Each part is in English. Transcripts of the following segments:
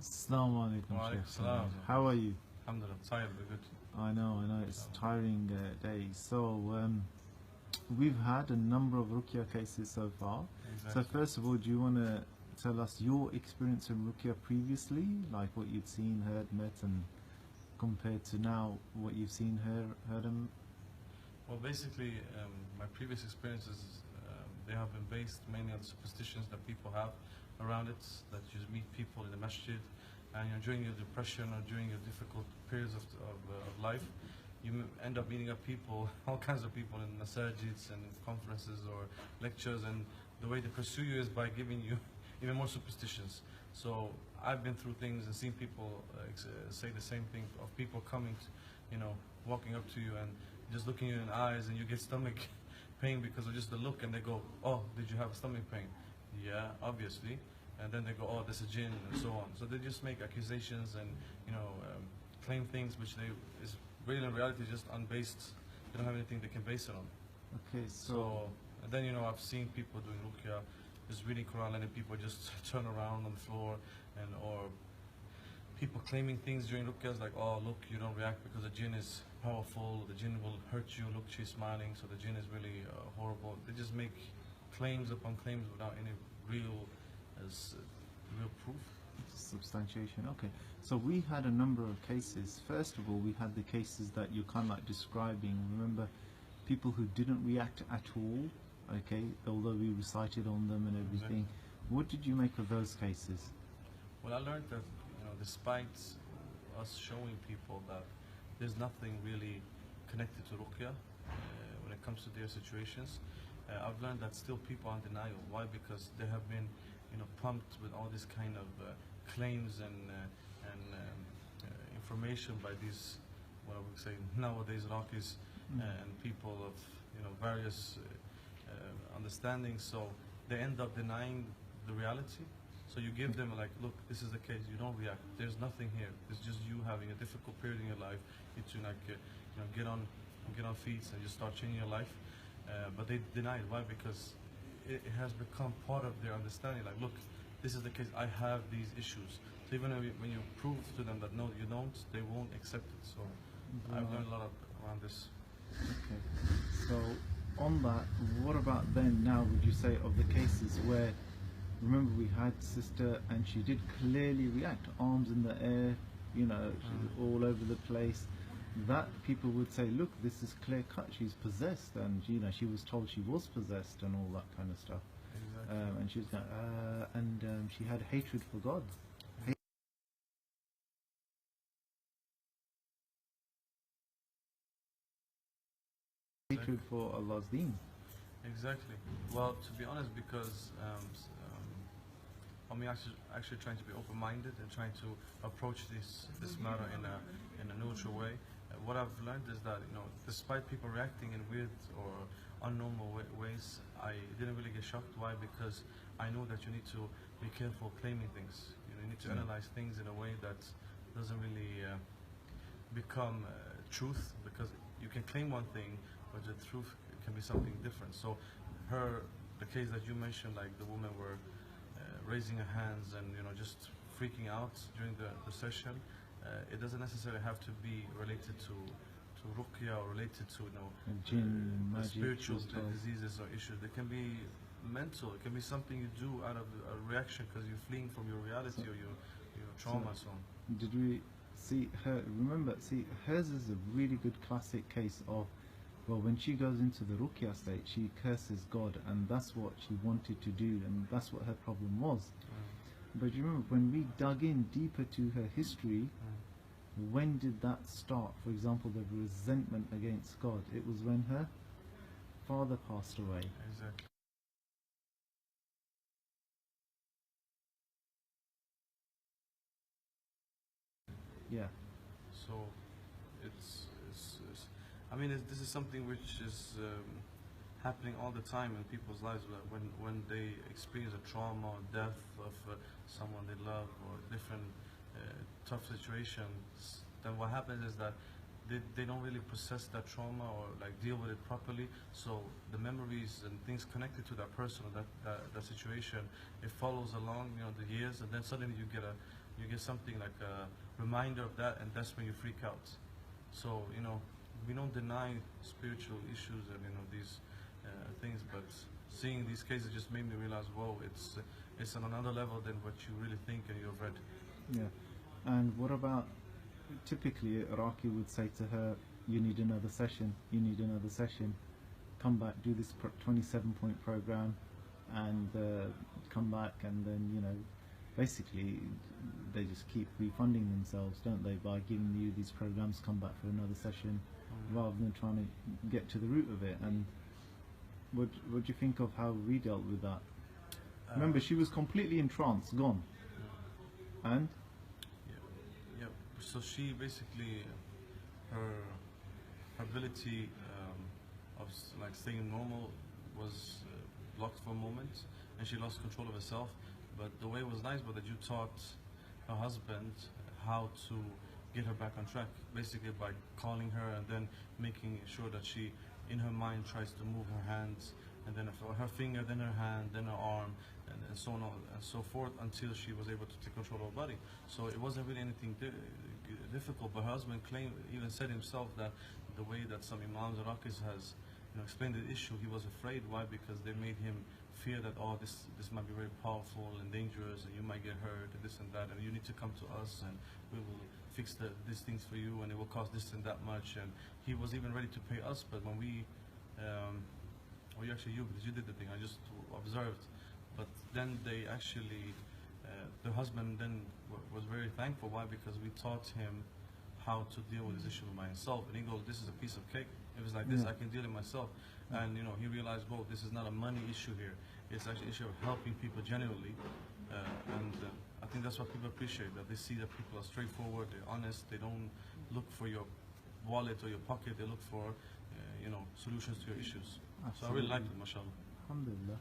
Assalamu alaikum, Wa Shaikh alaikum Samir. salam. How are you? Alhamdulillah, tired but good. I know, it's tiring day. So, we've had a number of Ruqyah cases so far. Exactly. So first of all, do you want to tell us your experience in Ruqyah previously, like what you'd seen, heard, met, and compared to now, what you've seen, heard and... Well, basically, my previous experiences, they have been based mainly on the superstitions that people have around it, that you meet people in the masjid, and during your depression or during your difficult periods of life, you end up meeting up people, all kinds of people in masajids and conferences or lectures, and the way they pursue you is by giving you even more superstitions. So I've been through things and seen people say the same thing of people coming, walking up to you and just looking you in the eyes, and you get stomach pain because of just the look, and they go, "Oh, did you have a stomach pain?" "Yeah, obviously." And then they go, "Oh, that's a jinn," and so on. So they just make accusations and claim things which is really in reality just unbased. They don't have anything they can base it on. Okay, So and then I've seen people doing ruqyah, just reading Quran, letting people just turn around on the floor, or people claiming things during ruqyahs like, "Oh, look, you don't react because the jinn is powerful, the jinn will hurt you, look, she's smiling, so the jinn is really horrible." They just make claims upon claims without any real proof. Substantiation. Okay, so we had a number of cases. First of all, we had the cases that you're kind of like describing. Remember, people who didn't react at all, okay, although we recited on them and everything. Exactly. What did you make of those cases? Well, I learned that despite us showing people that there's nothing really connected to ruqyah when it comes to their situations, I've learned that still people are in denial. Why? Because they have been pumped with all this kind of claims and information by these, what I would say nowadays, Raaqis and people of various understandings. So they end up denying the reality. So you give them like, "Look, this is the case. You don't react. There's nothing here. It's just you having a difficult period in your life. You need to get on feet and just start changing your life." But they deny it. Why? Because it has become part of their understanding. Like, "Look, this is the case. I have these issues." So even when you prove to them that no, you don't, they won't accept it. So I've learned a lot around this. Okay. So on that, what about then now, would you say, of the cases where, remember we had sister and she did clearly react, arms in the air, she's all over the place, that people would say, "Look, this is clear cut, she's possessed," and she was told she was possessed and all that kind of stuff. Exactly. And she was going, and she had hatred for God. Hatred for Allah's deen. Exactly. Well, to be honest, because I'm actually trying to be open-minded and trying to approach this matter in a neutral way. What I've learned is that despite people reacting in weird or unnormal ways, I didn't really get shocked. Why? Because I know that you need to be careful claiming things. You need to analyze things in a way that doesn't really become truth, because you can claim one thing, but the truth can be something different. So the case that you mentioned, like the women were raising her hands and just freaking out during the session, it doesn't necessarily have to be related to ruqyah or related to Jinn, magic, spiritual diseases or issues. They can be mental. It can be something you do out of a reaction because you're fleeing from your reality or your trauma and so on. Did we see her? Remember, hers is a really good classic case of, well, when she goes into the ruqyah state, she curses God, and that's what she wanted to do, and that's what her problem was. But you remember, when we dug in deeper to her history, when did that start? For example, the resentment against God. It was when her father passed away. Exactly. Yeah. So this is something which is happening all the time in people's lives when they experience a trauma or death of someone they love or different tough situations. Then what happens is that they don't really process that trauma or like deal with it properly. So the memories and things connected to that person or that situation, it follows along the years, and then suddenly you get you get something like a reminder of that, and that's when you freak out. So, you know, we don't deny spiritual issues and, you know, these things, but seeing these cases just made me realize, whoa, it's on another level than what you really think and you've read. Yeah. And what about, typically Raqi would say to her, you need another session, you need another session, come back, do this 27-point program, and come back, and then, you know, basically they just keep refunding themselves, don't they, by giving you these programs, come back for another session, rather than trying to get to the root of it. And what do you think of how we dealt with that? Remember, she was completely in trance, gone. And? Yeah. So she basically, her ability of like staying normal was blocked for a moment, and she lost control of herself. But the way was nice, but that you taught her husband how to get her back on track, basically by calling her and then making sure that she, in her mind, tries to move her hands, and then her finger, then her hand, then her arm, and so on and so forth, until she was able to take control of her body. So it wasn't really anything difficult. But her husband even said himself that the way that some imams and Raaqis has, you know, explained the issue, he was afraid. Why? Because they made him fear that, oh, this might be very powerful and dangerous, and you might get hurt, and this and that, and you need to come to us, and we will fix these things for you, and it will cost this and that much. And he was even ready to pay us, but when we, actually you, because you did the thing, I just observed. But then they actually, the husband then was very thankful. Why? Because we taught him how to deal with this issue by himself, and he goes, this is a piece of cake. It was like this, I can deal it myself. And, you know, he realized, well, this is not a money issue here. It's actually an issue of helping people generally. And I think that's what people appreciate, that they see that people are straightforward, they're honest, they don't look for your wallet or your pocket, they look for, you know, solutions to your issues. Absolutely. So I really liked it, mashallah. Alhamdulillah.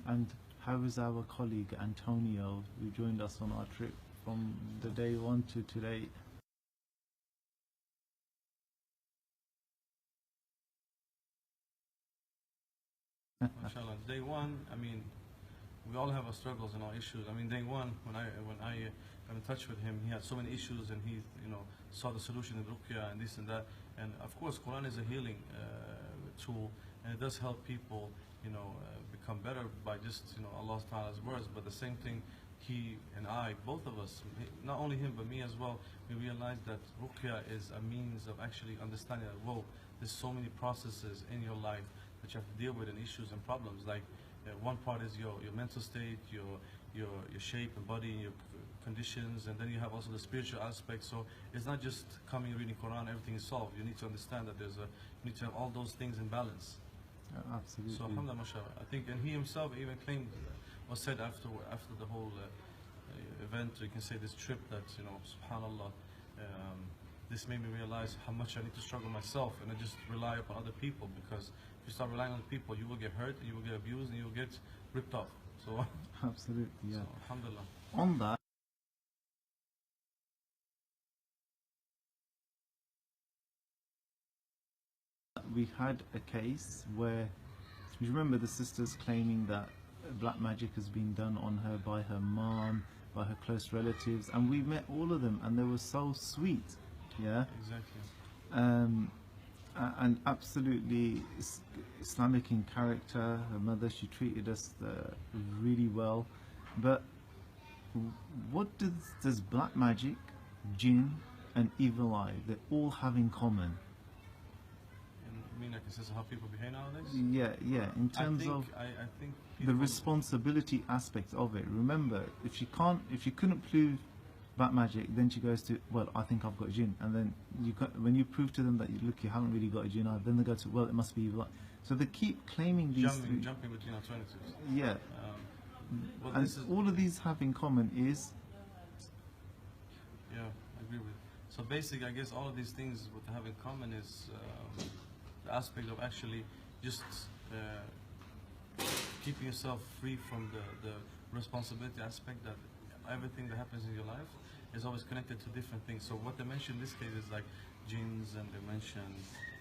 And how is our colleague Antonio, who joined us on our trip from the day one to today? Mashallah. Day one, I mean, we all have our struggles and our issues. I mean, day one, when I got in touch with him, he had so many issues, and he, you know, saw the solution in Ruqyah and this and that. And of course, Quran is a healing tool, and it does help people, you know, become better by just, you know, Allah Ta'ala's words. But the same thing, he and I, both of us, not only him but me as well, we realized that Ruqyah is a means of actually understanding that, whoa, there's so many processes in your life that you have to deal with, and issues and problems. Like one part is your mental state, your shape and body, and your conditions, and then you have also the spiritual aspect. So it's not just coming reading Quran, everything is solved. You need to understand that you need to have all those things in balance. Absolutely. So alhamdulillah, mashallah. I think, and he himself even claimed, or said after the whole event, you can say this trip, that, you know, subhanallah, this made me realize how much I need to struggle myself, and I just rely upon other people, because if you start relying on people, you will get hurt, and you will get abused, and you will get ripped off. So absolutely, yeah. So, alhamdulillah. On that, we had a case where, you remember the sisters claiming that black magic has been done on her by her mom, by her close relatives, and we met all of them, and they were so sweet, yeah? Exactly. And absolutely Islamic in character. Her mother, she treated us really well. But what does black magic, jinn, and evil eye, they all have in common? I mean, like, this is how people behave nowadays? Yeah. In terms of I think the responsibility aspect of it. Remember, if she couldn't prove black magic, then she goes to, well, I think I've got a jinn, and then when you prove to them that you haven't really got a jinn, then they go to, well, it must be evil. So they keep claiming these jumping between alternatives. Yeah. Well, and all of these have in common is, yeah, I agree with you. So basically, I guess all of these things what they have in common is the aspect of actually just keeping yourself free from the responsibility aspect, that everything that happens in your life is always connected to different things. So what they mentioned in this case is like jinns, and they mention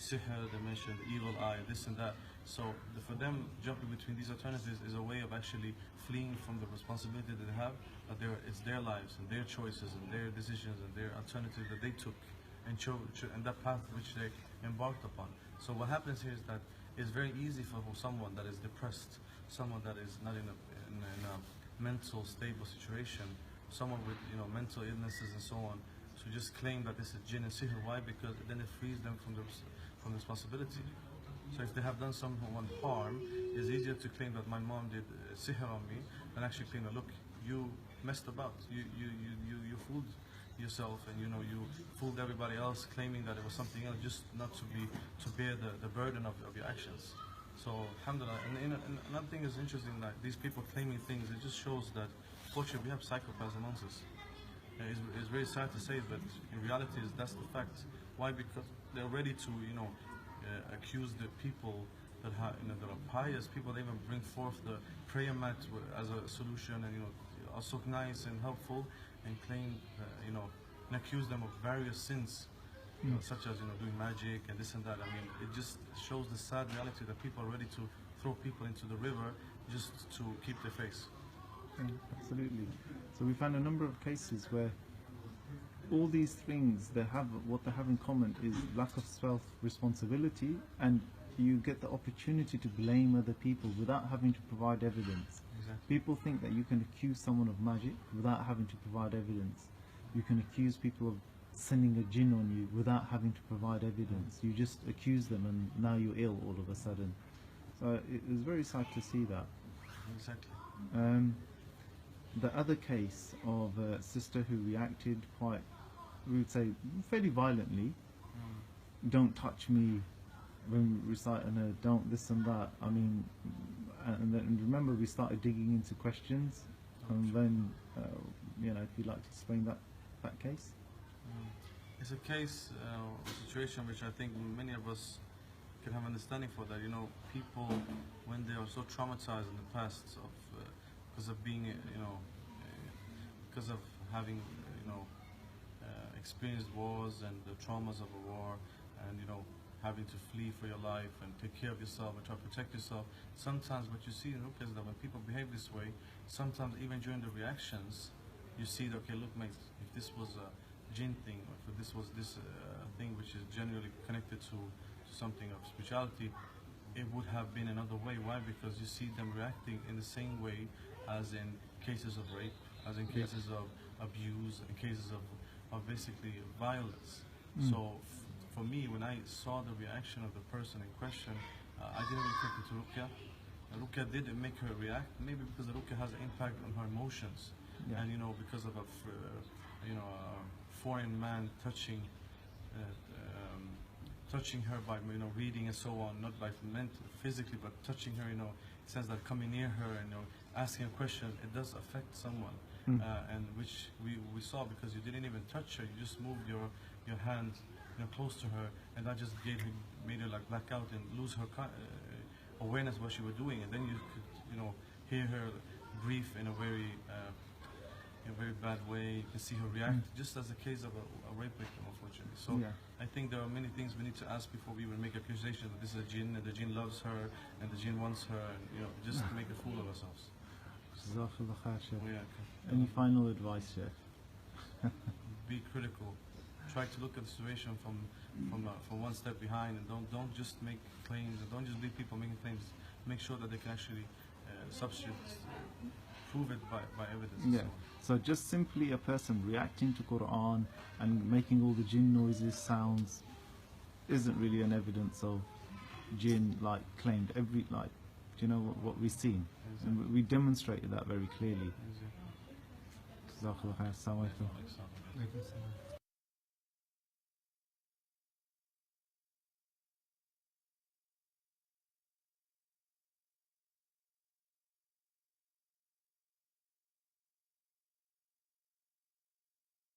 sihr, they mention the evil eye, this and that. So for them, jumping between these alternatives is a way of actually fleeing from the responsibility that they have, that it's their lives and their choices and their decisions and their alternatives that they took and and that path which they embarked upon. So what happens here is that it's very easy for someone that is depressed, someone that is not in a mental stable situation, someone with mental illnesses and so on, to just claim that this is jinn and sihr. Why? Because then it frees them from the responsibility. So if they have done someone harm, it's easier to claim that my mom did sihr on me than actually claim that, look, you messed about, you fooled yourself, and you fooled everybody else, claiming that it was something else, just not to bear the burden of your actions. So alhamdulillah. And another thing is interesting, that these people claiming things, it just shows that fortunately we have psychopaths amongst us. It's very sad to say, but in reality that's the fact. Why? Because they're ready to accuse the people that that are pious. People, they even bring forth the prayer mat as a solution, and are so nice and helpful, and claim and accuse them of various sins, such as doing magic and this and that. I mean, it just shows the sad reality that people are ready to throw people into the river just to keep their face. Absolutely. So we found a number of cases where all these things what they have in common is lack of self-responsibility, and you get the opportunity to blame other people without having to provide evidence. Exactly. People think that you can accuse someone of magic without having to provide evidence. You can accuse people of sending a jinn on you without having to provide evidence. You just accuse them and now you're ill all of a sudden. So it was very sad to see that. Exactly. The other case of a sister who reacted quite, we would say, fairly violently. Don't touch me when reciting a don't this and that. I mean, and remember we started digging into questions, and then if you'd like to explain that case. It's a case, a situation which I think many of us can have understanding for, that people, when they are so traumatized in the past because of being because of having experienced wars and the traumas of a war, and having to flee for your life and take care of yourself and try to protect yourself. Sometimes what you see in Ruqyah is that when people behave this way, sometimes even during the reactions, you see that, okay, look mate, if this was a jinn thing, or if this was this thing which is generally connected to something of spirituality, it would have been another way. Why? Because you see them reacting in the same way as in cases of rape, as in cases of abuse, and cases of basically violence. So for me, when I saw the reaction of the person in question, I didn't really take it to Ruqyah. Ruqyah did make her react, maybe because the Ruqyah has an impact on her emotions, and because of a foreign man touching her by reading and so on, not by physically, but touching her, in the sense that coming near her and asking a question, it does affect someone, and which we saw, because you didn't even touch her, you just moved your hand close to her, and that just made her like black out and lose her awareness of what she was doing, and then you could hear her breathe in a very bad way. You can see her react, just as a case of a rape victim, unfortunately. So I think there are many things we need to ask before we even make accusations that this is a jinn, and the jinn loves her, and the jinn wants her, and just to make a fool of ourselves. Jazakallah khair, Sheikh. Okay. Any final advice, Sheikh? Be critical. Try to look at the situation from one step behind, and don't just make claims, and don't just believe people making claims. Make sure that they can actually prove it by evidence. Yeah. So just simply a person reacting to Quran and making all the jinn noises, sounds, isn't really an evidence of jinn claimed what we've seen. Exactly. And we demonstrated that very clearly. Exactly. Jazakallah khair. Assalamu alaikum. Exactly.